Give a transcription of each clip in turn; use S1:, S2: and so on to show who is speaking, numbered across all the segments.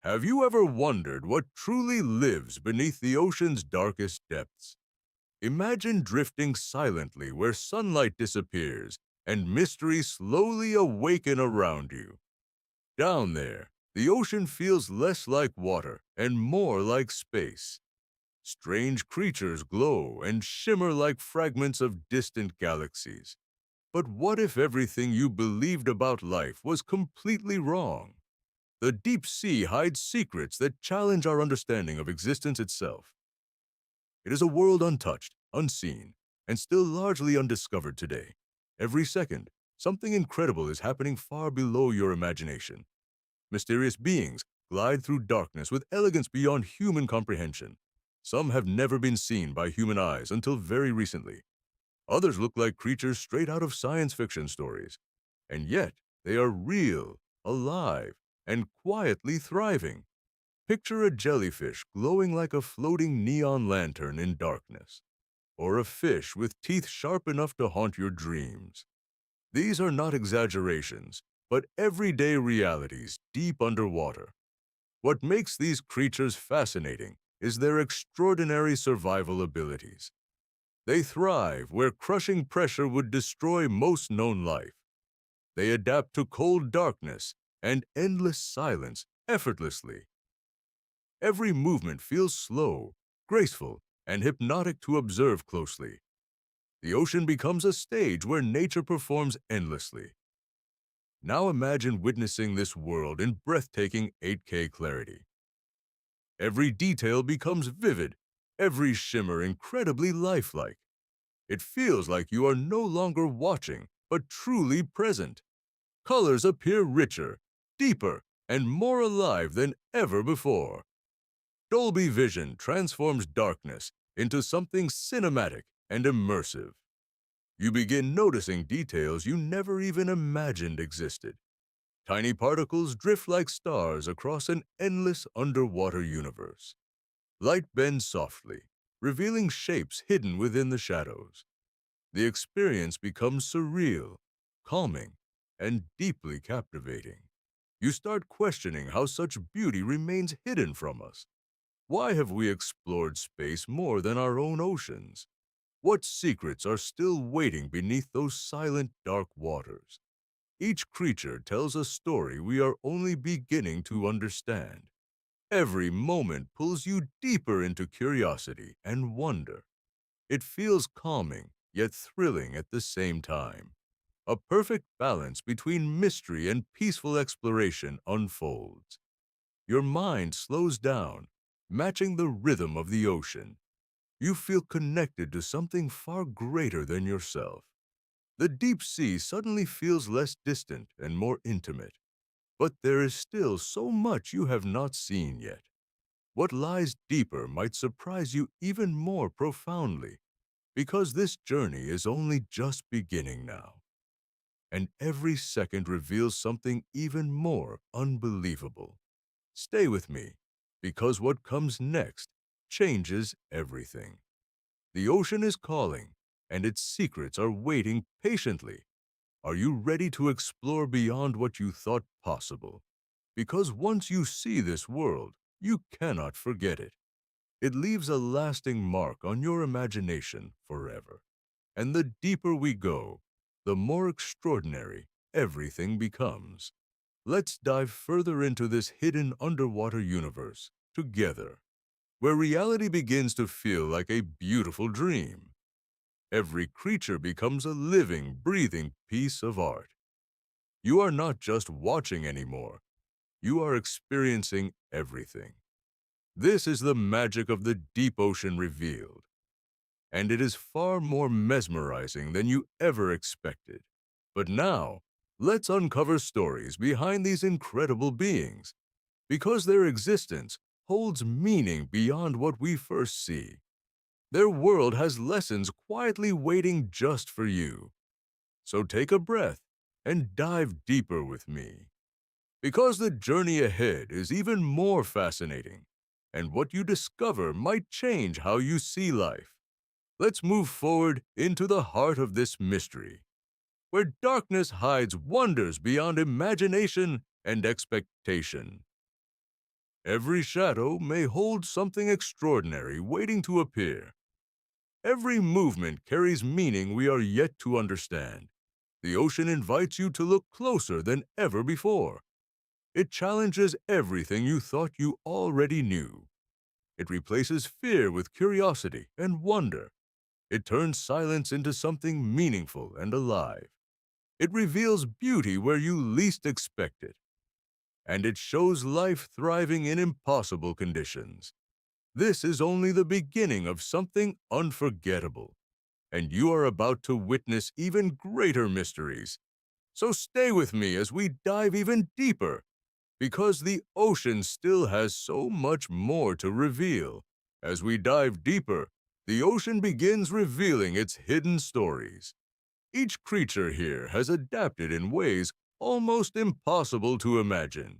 S1: Have you ever wondered what truly lives beneath the ocean's darkest depths? Imagine drifting silently where sunlight disappears and mystery slowly awaken around you. Down there, the ocean feels less like water and more like space. Strange creatures glow and shimmer like fragments of distant galaxies. But what if everything you believed about life was completely wrong? The deep sea hides secrets that challenge our understanding of existence itself. It is a world untouched, unseen, and still largely undiscovered today. Every second, something incredible is happening far below your imagination. Mysterious beings glide through darkness with elegance beyond human comprehension. Some have never been seen by human eyes until very recently. Others look like creatures straight out of science fiction stories. And yet, they are real, alive, and quietly thriving. Picture a jellyfish glowing like a floating neon lantern in darkness, or a fish with teeth sharp enough to haunt your dreams. These are not exaggerations, but everyday realities deep underwater. What makes these creatures fascinating is their extraordinary survival abilities. They thrive where crushing pressure would destroy most known life. They adapt to cold darkness and endless silence effortlessly. Every movement feels slow, graceful, and hypnotic to observe closely. The ocean becomes a stage where nature performs endlessly. Now imagine witnessing this world in breathtaking 8K clarity. Every detail becomes vivid, every shimmer incredibly lifelike. It feels like you are no longer watching, but truly present. Colors appear richer, deeper, and more alive than ever before. Dolby Vision transforms darkness into something cinematic and immersive. You begin noticing details you never even imagined existed. Tiny particles drift like stars across an endless underwater universe. Light bends softly, revealing shapes hidden within the shadows. The experience becomes surreal, calming, and deeply captivating. You start questioning how such beauty remains hidden from us. Why have we explored space more than our own oceans? What secrets are still waiting beneath those silent, dark waters? Each creature tells a story we are only beginning to understand. Every moment pulls you deeper into curiosity and wonder. It feels calming, yet thrilling at the same time. A perfect balance between mystery and peaceful exploration unfolds. Your mind slows down, matching the rhythm of the ocean. You feel connected to something far greater than yourself. The deep sea suddenly feels less distant and more intimate. But there is still so much you have not seen yet. What lies deeper might surprise you even more profoundly, because this journey is only just beginning now. And every second reveals something even more unbelievable. Stay with me, because what comes next changes everything. The ocean is calling, and its secrets are waiting patiently. Are you ready to explore beyond what you thought possible? Because once you see this world, you cannot forget it. It leaves a lasting mark on your imagination forever. And the deeper we go, the more extraordinary everything becomes. Let's dive further into this hidden underwater universe together, where reality begins to feel like a beautiful dream. Every creature becomes a living, breathing piece of art. You are not just watching anymore, you are experiencing everything. This is the magic of the deep ocean revealed, and it is far more mesmerizing than you ever expected. But now, let's uncover stories behind these incredible beings, because their existence holds meaning beyond what we first see. Their world has lessons quietly waiting just for you. So take a breath and dive deeper with me, because the journey ahead is even more fascinating, and what you discover might change how you see life. Let's move forward into the heart of this mystery, where darkness hides wonders beyond imagination and expectation. Every shadow may hold something extraordinary waiting to appear. Every movement carries meaning we are yet to understand. The ocean invites you to look closer than ever before. It challenges everything you thought you already knew. It replaces fear with curiosity and wonder. It turns silence into something meaningful and alive. It reveals beauty where you least expect it. And it shows life thriving in impossible conditions. This is only the beginning of something unforgettable, and you are about to witness even greater mysteries. So stay with me as we dive even deeper, because the ocean still has so much more to reveal. As we dive deeper, the ocean begins revealing its hidden stories. Each creature here has adapted in ways almost impossible to imagine.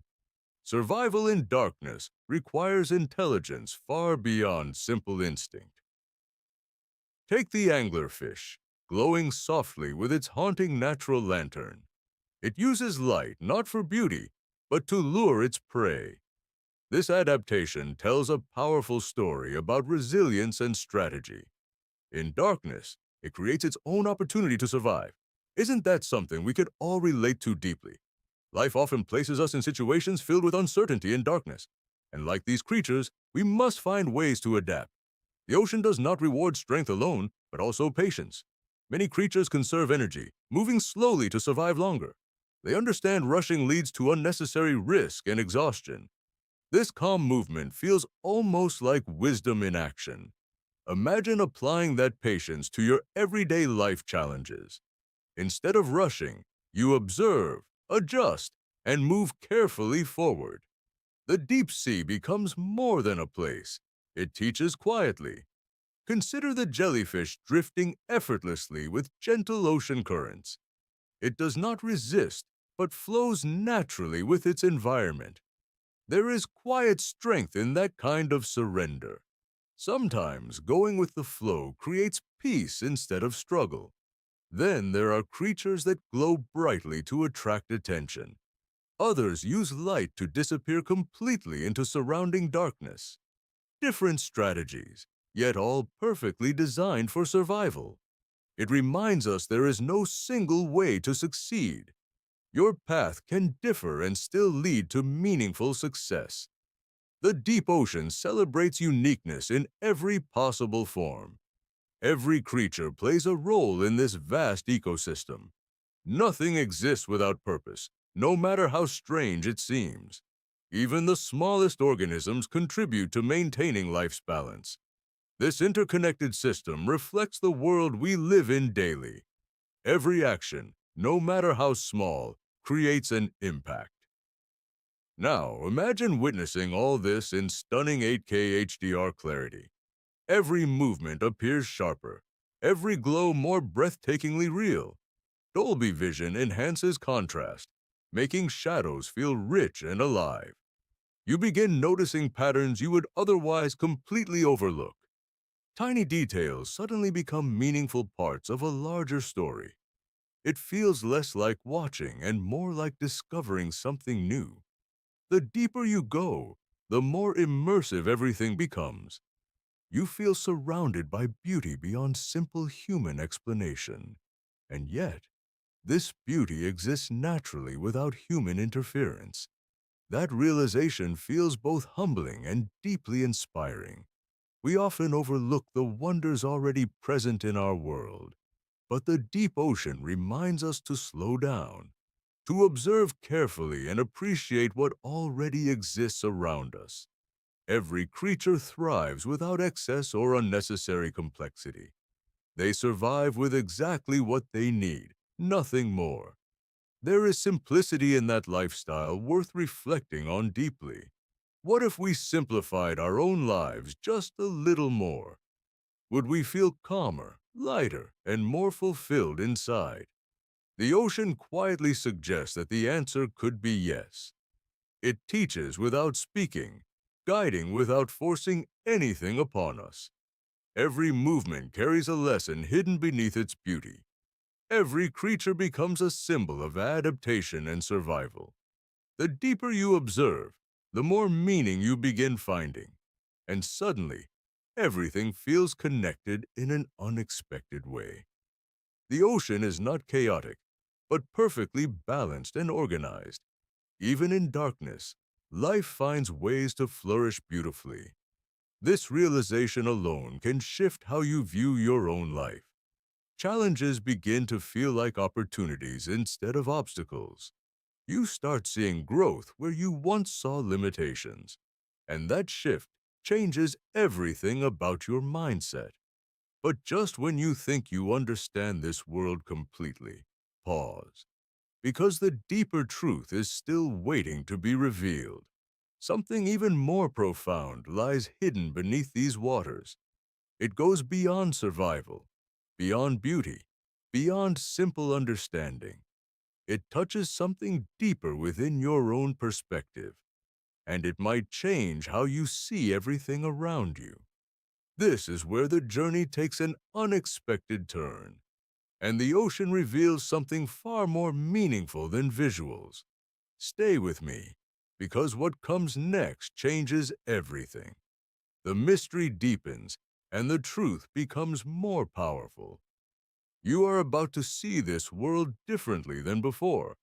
S1: Survival in darkness requires intelligence far beyond simple instinct. Take the anglerfish, glowing softly with its haunting natural lantern. It uses light not for beauty, but to lure its prey. This adaptation tells a powerful story about resilience and strategy. In darkness, it creates its own opportunity to survive. Isn't that something we could all relate to deeply? Life often places us in situations filled with uncertainty and darkness. And like these creatures, we must find ways to adapt. The ocean does not reward strength alone, but also patience. Many creatures conserve energy, moving slowly to survive longer. They understand rushing leads to unnecessary risk and exhaustion. This calm movement feels almost like wisdom in action. Imagine applying that patience to your everyday life challenges. Instead of rushing, you observe, adjust, and move carefully forward. The deep sea becomes more than a place. It teaches quietly. Consider the jellyfish drifting effortlessly with gentle ocean currents. It does not resist, but flows naturally with its environment. There is quiet strength in that kind of surrender. Sometimes going with the flow creates peace instead of struggle. Then there are creatures that glow brightly to attract attention. Others use light to disappear completely into surrounding darkness. Different strategies, yet all perfectly designed for survival. It reminds us there is no single way to succeed. Your path can differ and still lead to meaningful success. The deep ocean celebrates uniqueness in every possible form. Every creature plays a role in this vast ecosystem. Nothing exists without purpose, no matter how strange it seems. Even the smallest organisms contribute to maintaining life's balance. This interconnected system reflects the world we live in daily. Every action, no matter how small, creates an impact. Now, imagine witnessing all this in stunning 8K HDR clarity. Every movement appears sharper, every glow more breathtakingly real. Dolby Vision enhances contrast, making shadows feel rich and alive. You begin noticing patterns you would otherwise completely overlook. Tiny details suddenly become meaningful parts of a larger story. It feels less like watching and more like discovering something new. The deeper you go, the more immersive everything becomes. You feel surrounded by beauty beyond simple human explanation. And yet, this beauty exists naturally without human interference. That realization feels both humbling and deeply inspiring. We often overlook the wonders already present in our world, but the deep ocean reminds us to slow down, to observe carefully and appreciate what already exists around us. Every creature thrives without excess or unnecessary complexity. They survive with exactly what they need, nothing more. There is simplicity in that lifestyle worth reflecting on deeply. What if we simplified our own lives just a little more? Would we feel calmer, lighter, and more fulfilled inside? The ocean quietly suggests that the answer could be yes. It teaches without speaking, guiding without forcing anything upon us. Every movement carries a lesson hidden beneath its beauty. Every creature becomes a symbol of adaptation and survival. The deeper you observe, the more meaning you begin finding. And suddenly, everything feels connected in an unexpected way. The ocean is not chaotic, but perfectly balanced and organized. Even in darkness, life finds ways to flourish beautifully. This realization alone can shift how you view your own life. Challenges begin to feel like opportunities instead of obstacles. You start seeing growth where you once saw limitations. And that shift changes everything about your mindset. But just when you think you understand this world completely, pause. Because the deeper truth is still waiting to be revealed. Something even more profound lies hidden beneath these waters. It goes beyond survival, beyond beauty, beyond simple understanding. It touches something deeper within your own perspective, and it might change how you see everything around you. This is where the journey takes an unexpected turn, and the ocean reveals something far more meaningful than visuals. Stay with me, because what comes next changes everything. The mystery deepens, and the truth becomes more powerful. You are about to see this world differently than before,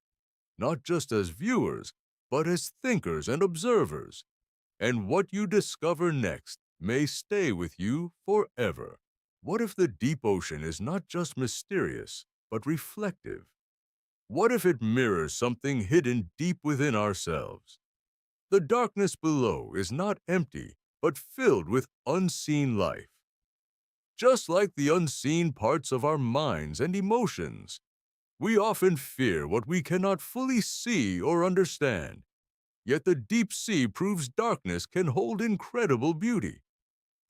S1: not just as viewers, but as thinkers and observers. And what you discover next may stay with you forever. What if the deep ocean is not just mysterious, but reflective? What if it mirrors something hidden deep within ourselves? The darkness below is not empty, but filled with unseen life. Just like the unseen parts of our minds and emotions, we often fear what we cannot fully see or understand. Yet the deep sea proves darkness can hold incredible beauty.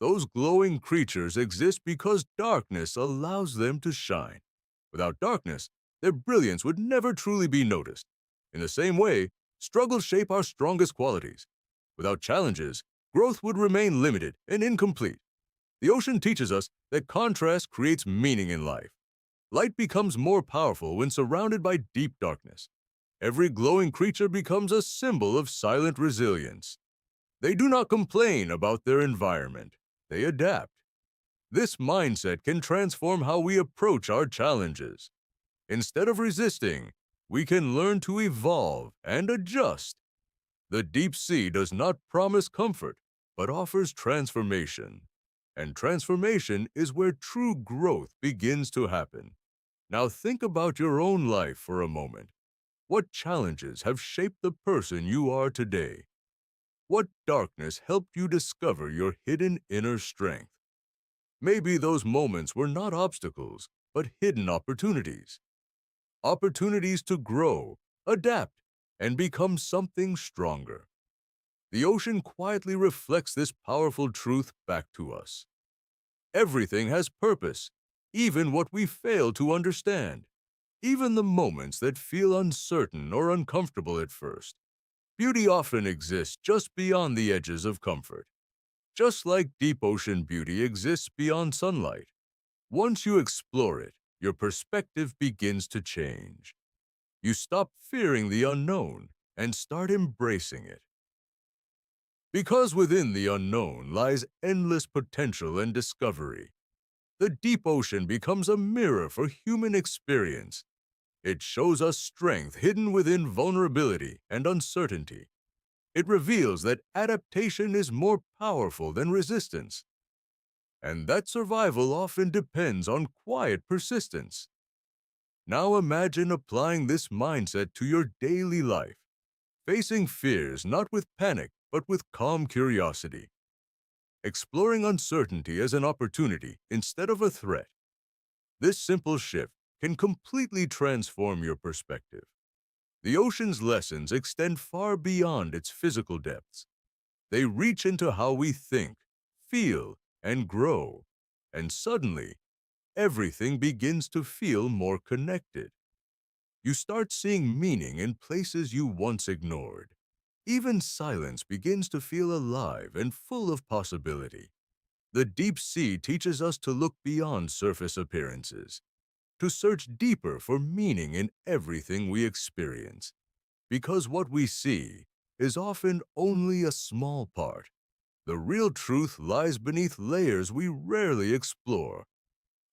S1: Those glowing creatures exist because darkness allows them to shine. Without darkness, their brilliance would never truly be noticed. In the same way, struggles shape our strongest qualities. Without challenges, growth would remain limited and incomplete. The ocean teaches us that contrast creates meaning in life. Light becomes more powerful when surrounded by deep darkness. Every glowing creature becomes a symbol of silent resilience. They do not complain about their environment. They adapt. This mindset can transform how we approach our challenges. Instead of resisting, we can learn to evolve and adjust. The deep sea does not promise comfort, but offers transformation. And transformation is where true growth begins to happen. Now think about your own life for a moment. What challenges have shaped the person you are today? What darkness helped you discover your hidden inner strength? Maybe those moments were not obstacles, but hidden opportunities. Opportunities to grow, adapt, and become something stronger. The ocean quietly reflects this powerful truth back to us. Everything has purpose, even what we fail to understand, even the moments that feel uncertain or uncomfortable at first. Beauty often exists just beyond the edges of comfort. Just like deep ocean beauty exists beyond sunlight. Once you explore it, your perspective begins to change. You stop fearing the unknown and start embracing it. Because within the unknown lies endless potential and discovery. The deep ocean becomes a mirror for human experience. It shows us strength hidden within vulnerability and uncertainty. It reveals that adaptation is more powerful than resistance, and that survival often depends on quiet persistence. Now imagine applying this mindset to your daily life, facing fears not with panic but with calm curiosity, exploring uncertainty as an opportunity instead of a threat. This simple shift can completely transform your perspective. The ocean's lessons extend far beyond its physical depths. They reach into how we think, feel, and grow. And suddenly, everything begins to feel more connected. You start seeing meaning in places you once ignored. Even silence begins to feel alive and full of possibility. The deep sea teaches us to look beyond surface appearances, to search deeper for meaning in everything we experience. Because what we see is often only a small part. The real truth lies beneath layers we rarely explore.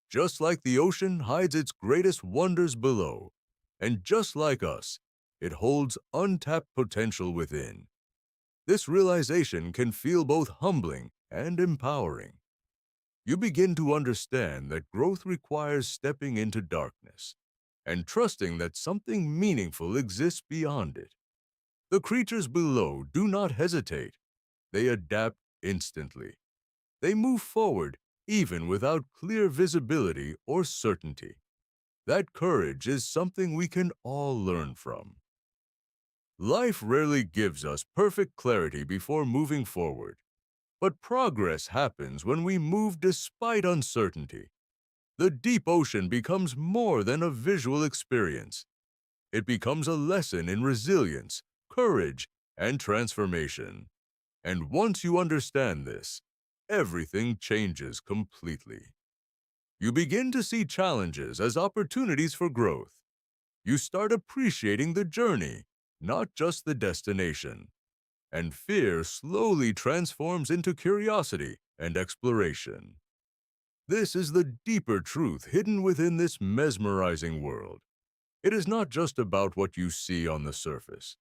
S1: Just like the ocean hides its greatest wonders below, and just like us, it holds untapped potential within. This realization can feel both humbling and empowering. You begin to understand that growth requires stepping into darkness and trusting that something meaningful exists beyond it. The creatures below do not hesitate. They adapt instantly. They move forward even without clear visibility or certainty. That courage is something we can all learn from. Life rarely gives us perfect clarity before moving forward, but progress happens when we move despite uncertainty. The deep ocean becomes more than a visual experience. It becomes a lesson in resilience, courage, and transformation. And once you understand this, everything changes completely. You begin to see challenges as opportunities for growth. You start appreciating the journey, not just the destination. And fear slowly transforms into curiosity and exploration. This is the deeper truth hidden within this mesmerizing world. It is not just about what you see on the surface.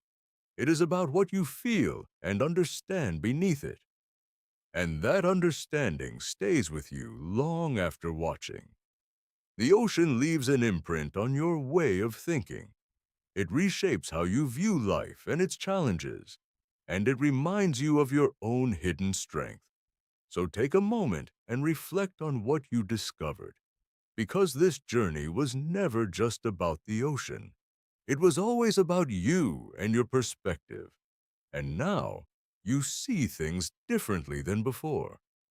S1: It is about what you feel and understand beneath it. And that understanding stays with you long after watching. The ocean leaves an imprint on your way of thinking. It reshapes how you view life and its challenges, and it reminds you of your own hidden strength. So take a moment and reflect on what you discovered, because this journey was never just about the ocean. It was always about you and your perspective. And now, you see things differently than before.